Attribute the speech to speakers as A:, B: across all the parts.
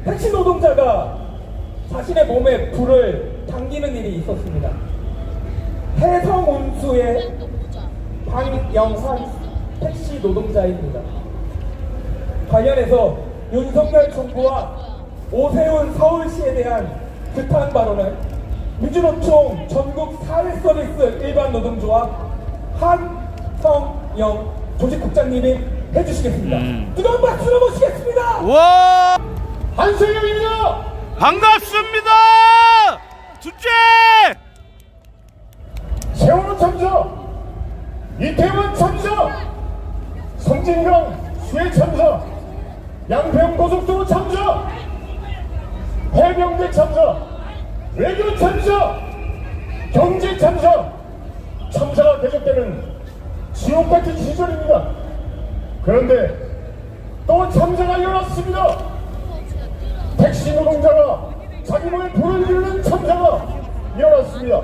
A: 택시 노동자가 자신의 몸에 불을 당기는 일이 있었습니다. 해성운수의 방영환 택시 노동자입니다. 관련해서 윤석열 정부와 오세훈 서울시에 대한 규탄 발언을 민주노총 전국 사회서비스 일반 노동조합 한성영 조직국장님이 해주시겠습니다. 뜨거운 박수로 모시겠습니다.
B: 와!
A: 한성영입니다.
B: 반갑습니다. 둘째!
C: 세월호 참사, 이태원 참사, 성진강 수해 참사, 양평 고속도로 참사, 해병대 참사, 외교 참사, 경제 참사, 참사가 계속되는 지옥 같은 시절입니다. 그런데 또 참사가 일어났습니다. 택시 노동자가 자기 몸에 불을 지르는 참사가 일어났습니다.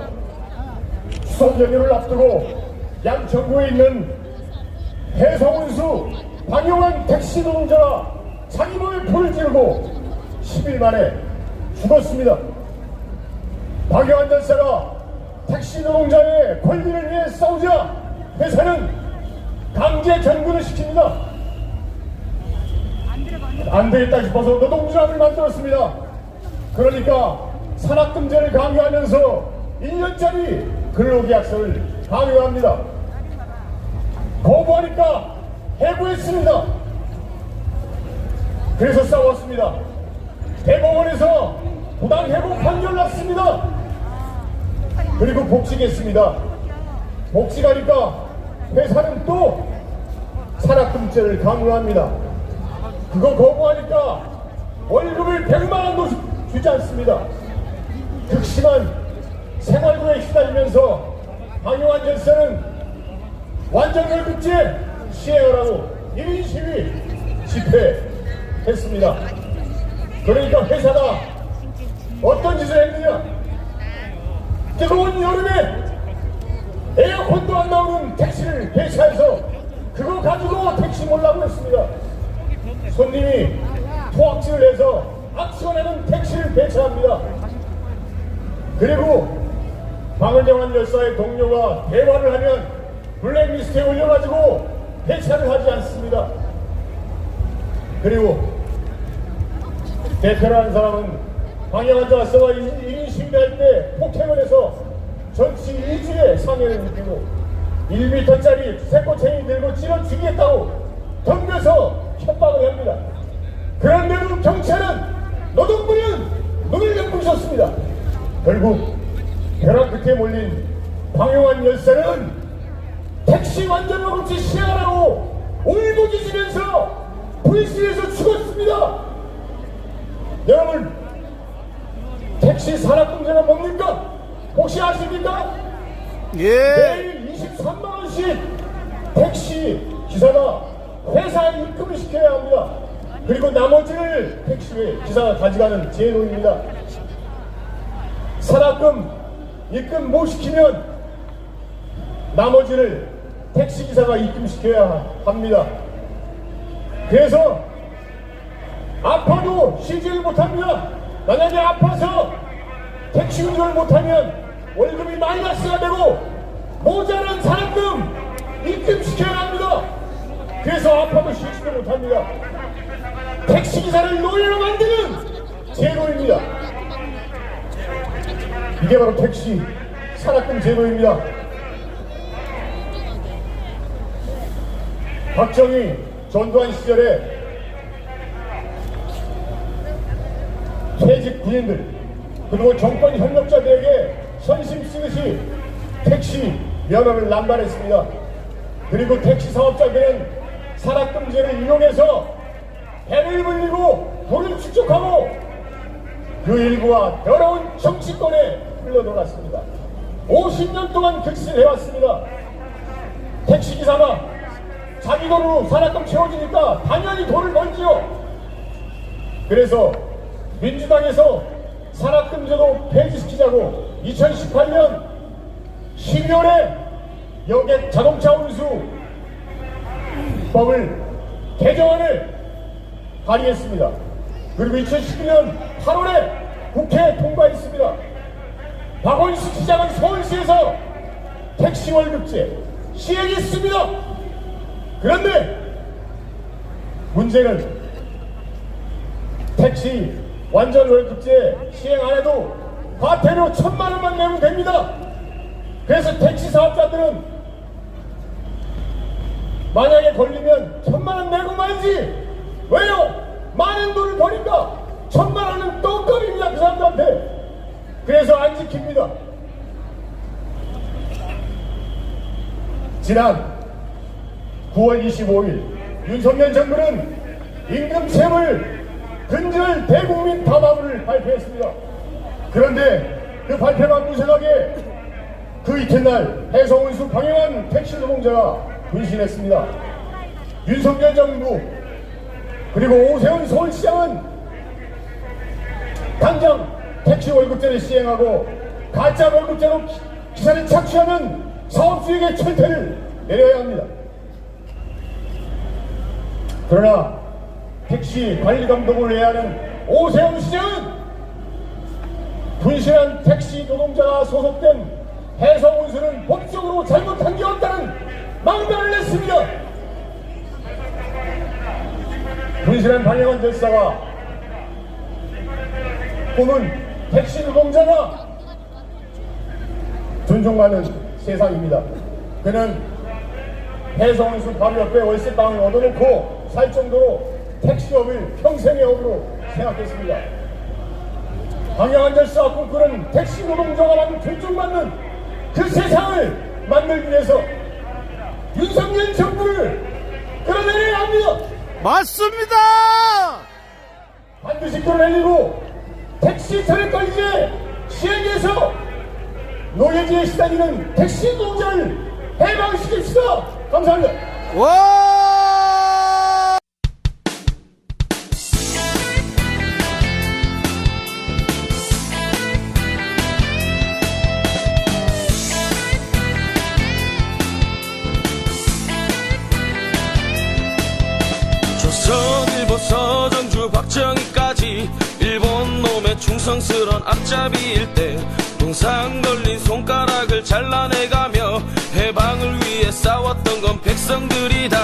C: 추석 연휴를 앞두고 양천구에 있는 해성운수 방영환 택시 노동자가 자기 몸에 불을 지르고 10일 만에 죽었습니다. 박영환 열사가 택시 노동자의 권리를 위해 싸우자 회사는 강제 견근을 시킵니다. 안 되겠다 싶어서 노동조합을 만들었습니다. 그러니까 산학금제를 강요하면서 1년짜리 근로계약서를 강요합니다. 거부하니까 해고했습니다. 그래서 싸웠습니다. 대법원에서 부당해고 판결 났습니다. 그리고 복직했습니다. 복직하니까 회사는 또 산학금제를 강요합니다. 그거 거부하니까 월급을 100만 원도 주지 않습니다. 극심한 생활고에 시달리면서 방영환 열사는 완전월급제 시행하라고 1인 시위 집회했습니다. 그러니까 회사가 어떤 짓을 했느냐? 뜨거운 여름에 에어컨도 안 나오는 택시를 배차해서 그거 가지고 택시 몰라고 했습니다. 손님이 토악질을 해서 악취가 나는 택시를 배차합니다. 그리고 방은정환 열사의 동료가 대화를 하면 블랙리스트에 올려가지고 배차를 하지 않습니다. 그리고 대표라는 사람은 방영환 열사와 1인 시위할 때 폭행을 해서 전치 2주의 상해를 느끼고 1m짜리 새꼬챙이 들고 찔러 죽이겠다고 덤벼서 협박을 합니다. 그런데도 경찰은 노동부는 눈을 감고있었습니다. 결국 벼락 끝에 몰린 방영환 열사는 택시 완전월급제 시행하라고 울부짖으면서 불시에서 죽었습니다. 여러분, 택시 산학금제가 뭡니까? 혹시 아십니까?
B: 예.
C: 매일 23만 원씩 택시 기사가 회사에 입금을 시켜야 합니다. 그리고 나머지를 택시 기사가 가져가는 제도입니다. 산학금 입금 못 시키면 나머지를 택시기사가 입금시켜야 합니다. 그래서 아파도 쉬지를 못합니다. 만약에 아파서 택시 운전을 못하면 월급이 마이너스가 되고 모자란 산학금 입금시켜야 합니다. 그래서 아파도 쉬지도 못합니다. 택시기사를 노예로 만드는 제도입니다. 이게 바로 택시 산학금 제도입니다. 박정희, 전두환 시절에 퇴직 군인들 그리고 정권 협력자들에게 선심 쓰듯이 택시 면허를 남발했습니다. 그리고 택시 사업자들은 산학금제를 이용해서 배를 불리고 돈을 축적하고 그 일부와 더러운 정치권에 흘러들어갔습니다. 50년 동안 그 짓을 해왔습니다. 택시기사가 자기 돈으로 산학금 채워지니까 당연히 돈을 벌지요. 그래서 민주당에서 산학금제도 폐지시키자고 2018년 12월에 여객 자동차 운수 법을 개정안을 발의했습니다. 그리고 2019년 8월에 국회에 통과했습니다. 박원순 시장은 서울시에서 택시 월급제 시행했습니다. 그런데 문제는 택시 완전 월급제 시행 안 해도 과태료 1,000만 원만 내면 됩니다. 그래서 택시 사업자들은 만약에 걸리면 1,000만 원 내고 말지. 왜요? 많은 돈을 버니까 1,000만 원은 똥값입니다. 그 사람들한테. 그래서 안 지킵니다. 지난 9월 25일 윤석열 정부는 임금체불 근절 대국민 담화문을 발표했습니다. 그런데 그 발표가 무색하게 그 이튿날 해성운수 방영한 택시 노동자가 분신했습니다. 윤석열 정부 그리고 오세훈 서울시장은 당장 택시 월급제를 시행하고 가짜 월급제로 기사를 착취하는 사업주에게 철퇴를 내려야 합니다. 그러나 택시 관리 감독을 해야 하는 오세훈 시장은 분신한 택시 노동자가 소속된 해성운수는 법적으로 잘못한 게 없다는 망발을 냈습니다. 분신한 방영환 열사가 꿈은 택시 노동자가 존중받는 세상입니다. 그는 해성운수 바로 옆에 월세방을 얻어놓고 살 정도로 택시업을 평생의 업으로 생각했습니다. 방영환 열사가 꿈꾸는 택시 노동자가 존중받는 그 세상을 만들기 위해서 윤석열 정부를 끌어내려야 합니다.
B: 맞습니다.
C: 반드시 끌어내리고 택시 차량관리제 시행해서 노예지에 시달리는 택시 노동자를 해방시킵시다. 감사합니다.
B: 와!
D: 조선일보 서정주 박정희까지 일본 놈의 충성스런 앞잡이일 때 동상 걸린 손가락을 잘라내가며 해방을 위해 싸웠던 건 백성들이다.